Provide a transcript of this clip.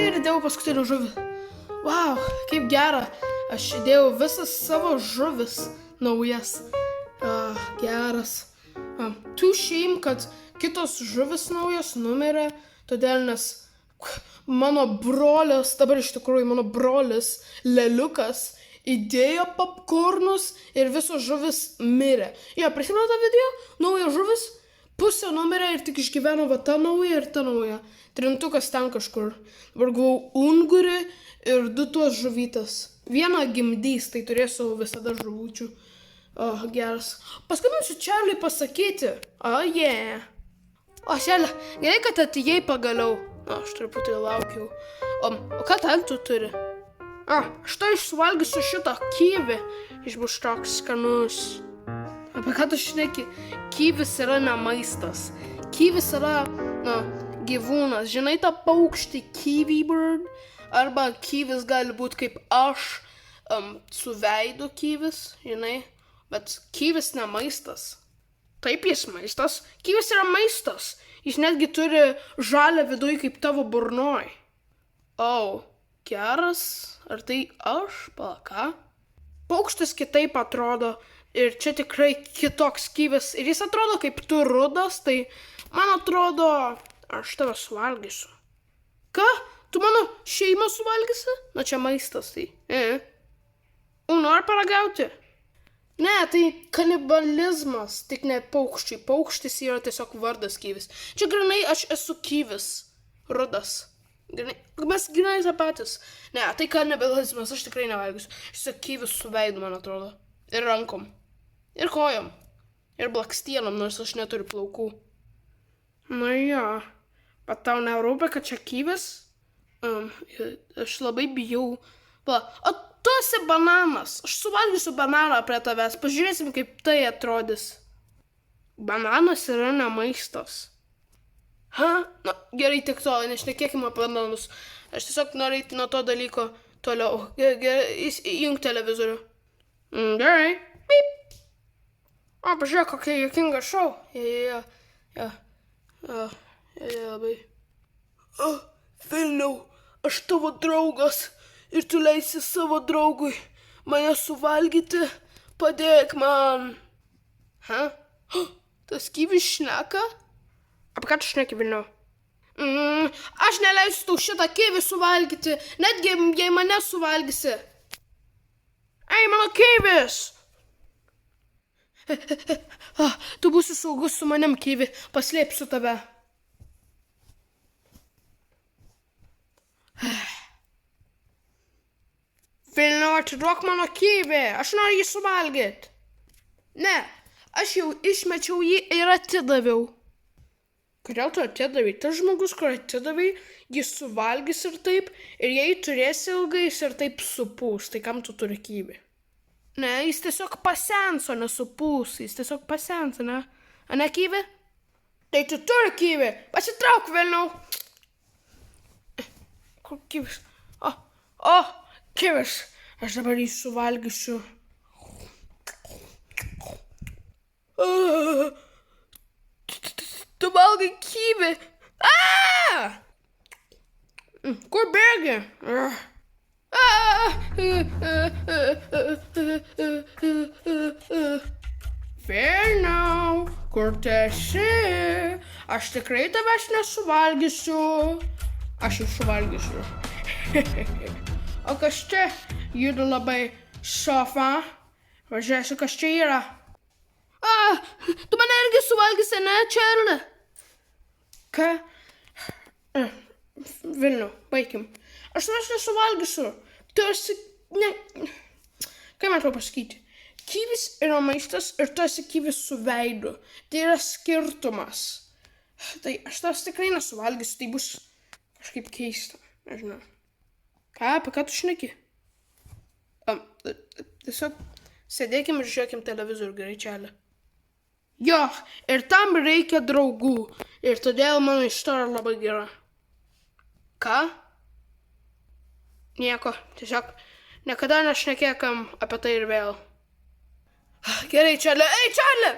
Ir įdėjau paskutinį žuvį. Wow, kaip gera. Aš įdėjau visas savo žuvis naujas. Geras. Tu šeim, kad kitos žuvis naujas numirė, todėl nes mano brolis, dabar iš tikrųjų mano brolis Leliukas įdėjo popkornus ir visos žuvis mirė. Jo, prisimenu tą video, nauja žuvis, pusė numirė ir tik išgyveno va ta nauja ir ta nauja. Trintukas ten kažkur. Dabar gavau ungurį ir 2 tuos žuvytas. Vieną gimdys, tai turėsiu visada žuvučių. Geras. Paskambinsiu Čarliui pasakyti. Yeah. O, Šelė, gerai, kad atėjai pagaliau. Aš truputį laukiau. O ką ten tu turi? Štai suvalgysiu šitą kyvį. Jis bus toks skanus. Apie ką tu šneki? Kyvis yra ne maistas. Kyvis yra, gyvūnas. Žinai tą paukštį kiwi bird? Arba kyvis gali būti kaip aš, su veidu kyvis, žinai? Bet kyvis ne maistas. Taip jis maistas. Kyvis yra maistas. Jis netgi turi žalę viduj kaip tavo burnoj. Geras. Ar tai aš? Ką? Paukštis kitaip atrodo. Ir čia tikrai kitoks kyvis. Ir jis atrodo kaip tu rudas. Tai man atrodo, aš tave suvalgysiu. Ką? Tu mano šeimą suvalgysi? Na čia maistas tai. Nori paragauti? Ne, tai kanibalizmas, tik ne paukščiai. Paukštis yra tiesiog vardas kyvis. Čia grinai aš esu kyvis, rudas. Mes grinai tą patys. Ne, tai kanibalizmas, aš tikrai nevalgysiu. Aš esu kyvis su veidu, man atrodo. Ir rankom. Ir kojom. Ir blakstienom, nors aš neturiu plaukų. Na jo, bet tau nerūpi, kad čia kyvis? Aš labai bijau. O tu esi bananas. Aš suvalgysiu bananą prie tavęs. Pažiūrėsim, kaip tai atrodys. Bananas yra ne maistas. Na, gerai, tik to, nešnekėkime apie bananus. Aš tiesiog noriu eiti nuo to dalyko toliau. Gerai, įjunk televizorių. Gerai. Pip. Pažiūrėk, kokia juokinga šou. Labai. Vilniau, aš tavo draugas. Ir tu leisi savo draugui mane suvalgyti, padėk man. Tas kyvis šneka? Apie ką tu šneki, Vilniau? Aš neleisiu tau šitą kyvį suvalgyti, netgi jei mane suvalgysi. Ei, mano kyvis! Tu būsi saugus su manim, kyvi, paslėpsiu tave. Vilniau, atiduok mano kyvį, aš noriu jį suvalgyti. Ne, aš jau išmečiau jį ir atidaviau. Kodėl tu atidavai? Tas žmogus, kur atidavai, jis suvalgys ir taip, ir jei turėsi ilgai, jis ir taip supūs. Tai kam tu turi kyvį? Ne, jis tiesiog pasens, o nesupūs. Jis tiesiog pasens, ne? Ane kyvį? Tai tu turi kyvį. Pasitrauk, Vilniau. Kur kyvis? Kyvis. Aš dabar jį suvalgysiu. Tu valgai kyvį. Kur bėgi? Vilniau, kur tu esi? Aš tikrai tavęs nesuvalgysiu. Aš jau suvalgysiu. O kas čia? Juda labai sofa. Važiuosiu, kas čia yra. Tu mane irgi suvalgysi, ne, Čarli? Ką? Vilniau, baigim. Aš tavęs nesuvalgysiu. Tu esi... Ką man tau pasakyti? Kyvis yra maistas ir tu esi kyvis su veidu. Tai yra skirtumas. Tai aš tavęs tikrai nesuvalgysiu. Tai bus kažkaip keista. Nežinau. Ką, apie ką tu šneki? Tiesiog sėdėkim ir žiūrėkim televizorių, gerai, Čarli. Jo, ir tam reikia draugų. Ir todėl mano istorija labai gera. Ką? Nieko, tiesiog niekada nešnekėkam apie tai ir vėl. Gerai, Čarli. Ei, Čarli!